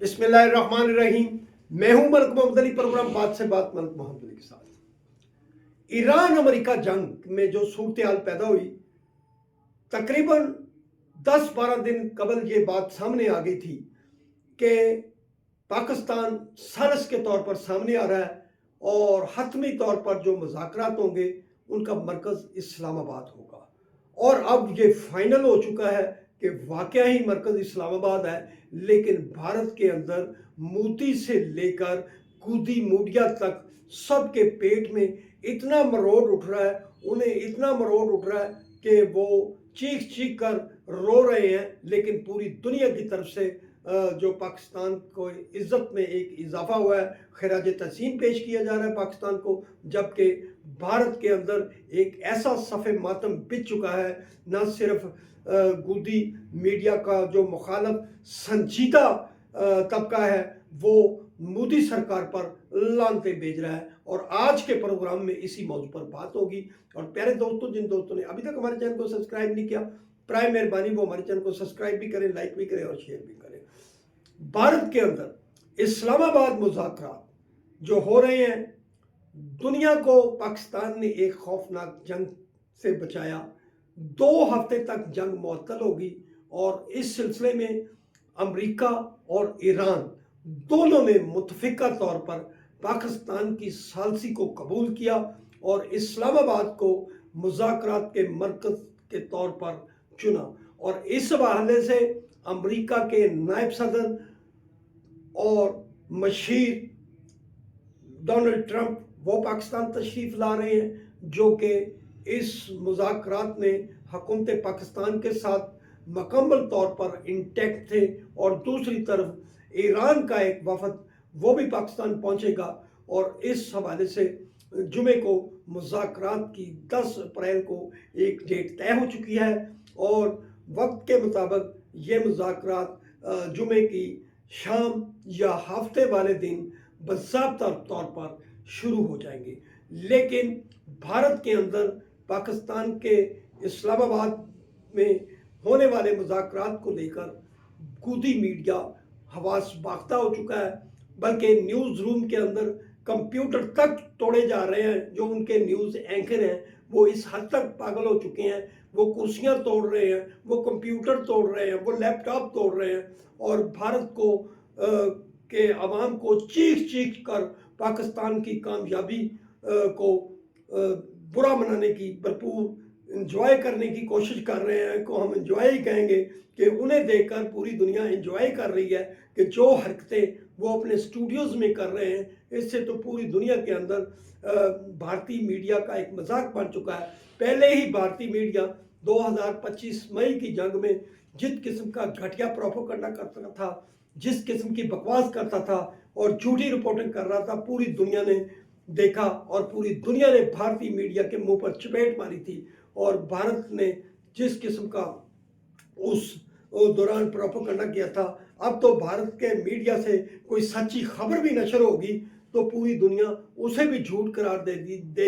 بسم اللہ الرحمن الرحیم۔ میں ہوں ملک محمد علی، پروگرام بات سے بات ملک محمد علی کے ساتھ۔ ایران امریکہ جنگ میں جو صورتحال پیدا ہوئی، تقریباً 10-12 دن قبل یہ بات سامنے آ گئی تھی کہ پاکستان سرس کے طور پر سامنے آ رہا ہے اور حتمی طور پر جو مذاکرات ہوں گے ان کا مرکز اسلام آباد ہوگا، اور اب یہ فائنل ہو چکا ہے کہ واقعہ ہی مرکز اسلام آباد ہے، لیکن بھارت کے اندر مودی سے لے کر گودی میڈیا تک سب کے پیٹ میں اتنا مروڑ اٹھ رہا ہے، انہیں اتنا مروڑ اٹھ رہا ہے کہ وہ چیخ چیخ کر رو رہے ہیں۔ لیکن پوری دنیا کی طرف سے جو پاکستان کو عزت میں ایک اضافہ ہوا ہے، خراج تحسین پیش کیا جا رہا ہے پاکستان کو، جبکہ بھارت کے اندر ایک ایسا صف ماتم بچ چکا ہے، نہ صرف گودی میڈیا کا جو مخالف سنجیدہ طبقہ ہے وہ مودی سرکار پر لانتیں بھیج رہا ہے، اور آج کے پروگرام میں اسی موضوع پر بات ہوگی۔ اور پیارے دوستوں، جن دوستوں نے ابھی تک ہمارے چینل کو سبسکرائب نہیں کیا، برائے مہربانی وہ ہمارے چینل کو سبسکرائب بھی کریں، لائک بھی کریں اور شیئر بھی کریں۔ بھارت کے اندر اسلام آباد مذاکرات جو ہو رہے ہیں، دنیا کو پاکستان نے ایک خوفناک جنگ سے بچایا۔ 2 ہفتے تک جنگ معطل ہوگی، اور اس سلسلے میں امریکہ اور ایران دونوں نے متفقہ طور پر پاکستان کی ثالثی کو قبول کیا اور اسلام آباد کو مذاکرات کے مرکز کے طور پر چنا، اور اس حوالے سے امریکہ کے نائب صدر اور مشیر ڈونلڈ ٹرمپ وہ پاکستان تشریف لا رہے ہیں، جو کہ اس مذاکرات میں حکومت پاکستان کے ساتھ مکمل طور پر انٹیکٹ تھے، اور دوسری طرف ایران کا ایک وفد وہ بھی پاکستان پہنچے گا، اور اس حوالے سے جمعے کو مذاکرات کی 10 اپریل کو ایک ڈیٹ طے ہو چکی ہے، اور وقت کے مطابق یہ مذاکرات جمعے کی شام یا ہفتے والے دن باضابطہ طور پر شروع ہو جائیں گے۔ لیکن بھارت کے اندر پاکستان کے اسلام آباد میں ہونے والے مذاکرات کو لے کر گودی میڈیا حواس باختہ ہو چکا ہے، بلکہ نیوز روم کے اندر کمپیوٹر تک توڑے جا رہے ہیں۔ جو ان کے نیوز اینکر ہیں وہ اس حد تک پاگل ہو چکے ہیں، وہ کرسیاں توڑ رہے ہیں، وہ کمپیوٹر توڑ رہے ہیں، وہ لیپ ٹاپ توڑ رہے ہیں، اور بھارت کو کے عوام کو چیخ چیخ کر پاکستان کی کامیابی کو برا منانے کی، بھرپور انجوائے کرنے کی کوشش کر رہے ہیں، کو ہم انجوائے ہی کہیں گے کہ انہیں دیکھ کر پوری دنیا انجوائے کر رہی ہے کہ جو حرکتیں وہ اپنے اسٹوڈیوز میں کر رہے ہیں، اس سے تو پوری دنیا کے اندر بھارتی میڈیا کا ایک مذاق بن چکا ہے۔ پہلے ہی بھارتی میڈیا 2025 مئی کی جنگ میں جس قسم کا گھٹیا پروپیگنڈا کرتا تھا، جس قسم کی بکواس کرتا تھا اور جھوٹی رپورٹنگ کر رہا تھا، پوری دنیا نے دیکھا، اور پوری دنیا نے بھارتی میڈیا کے منہ پر چپیٹ ماری تھی، اور بھارت نے جس قسم کا اس دوران پروپیگنڈا کیا تھا، اب تو بھارت کے میڈیا سے کوئی سچی خبر بھی نشر ہوگی تو پوری دنیا اسے بھی جھوٹ قرار دے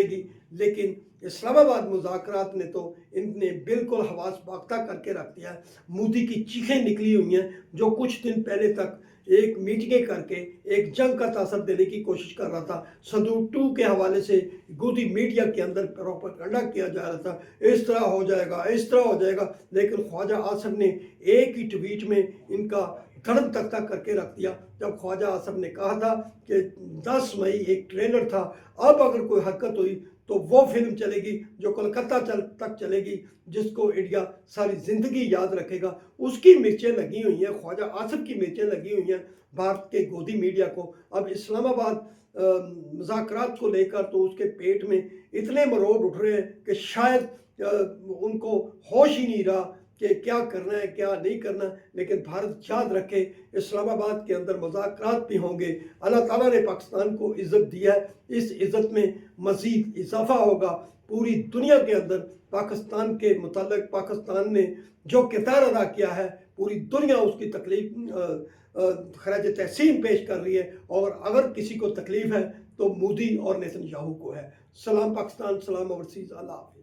گی۔ لیکن اسلام آباد مذاکرات نے تو ان نے بالکل حواس باختہ کر کے رکھ دیا ہے۔ مودی کی چیخیں نکلی ہوئی ہیں، جو کچھ دن پہلے تک ایک میٹنگیں کر کے ایک جنگ کا تاثر دینے کی کوشش کر رہا تھا۔ سندور 2 کے حوالے سے گودی میڈیا کے اندر پروپیگنڈا کیا جا رہا تھا، اس طرح ہو جائے گا، اس طرح ہو جائے گا، لیکن خواجہ آصف نے ایک ہی ٹویٹ میں ان کا دھڑم تختہ کر کے رکھ دیا، جب خواجہ آصف نے کہا تھا کہ 10 مئی ایک ٹریلر تھا، اب اگر کوئی حرکت ہوئی تو وہ فلم چلے گی جو کلکتہ تک چلے گی، جس کو انڈیا ساری زندگی یاد رکھے گا۔ اس کی مرچیں لگی ہوئی ہیں، خواجہ آصف کی مرچیں لگی ہوئی ہیں بھارت کے گودی میڈیا کو۔ اب اسلام آباد مذاکرات کو لے کر تو اس کے پیٹ میں اتنے مروڑ اٹھ رہے ہیں کہ شاید ان کو ہوش ہی نہیں رہا کہ کیا کرنا ہے کیا نہیں کرنا۔ لیکن بھارت یاد رکھے، اسلام آباد کے اندر مذاکرات بھی ہوں گے۔ اللہ تعالیٰ نے پاکستان کو عزت دیا ہے، اس عزت میں مزید اضافہ ہوگا۔ پوری دنیا کے اندر پاکستان کے متعلق پاکستان نے جو کردار ادا کیا ہے، پوری دنیا اس کی خراج تحسین پیش کر رہی ہے، اور اگر کسی کو تکلیف ہے تو مودی اور نیتن یاہو کو ہے۔ سلام پاکستان، سلام اوورسیز، اللہ حافظ۔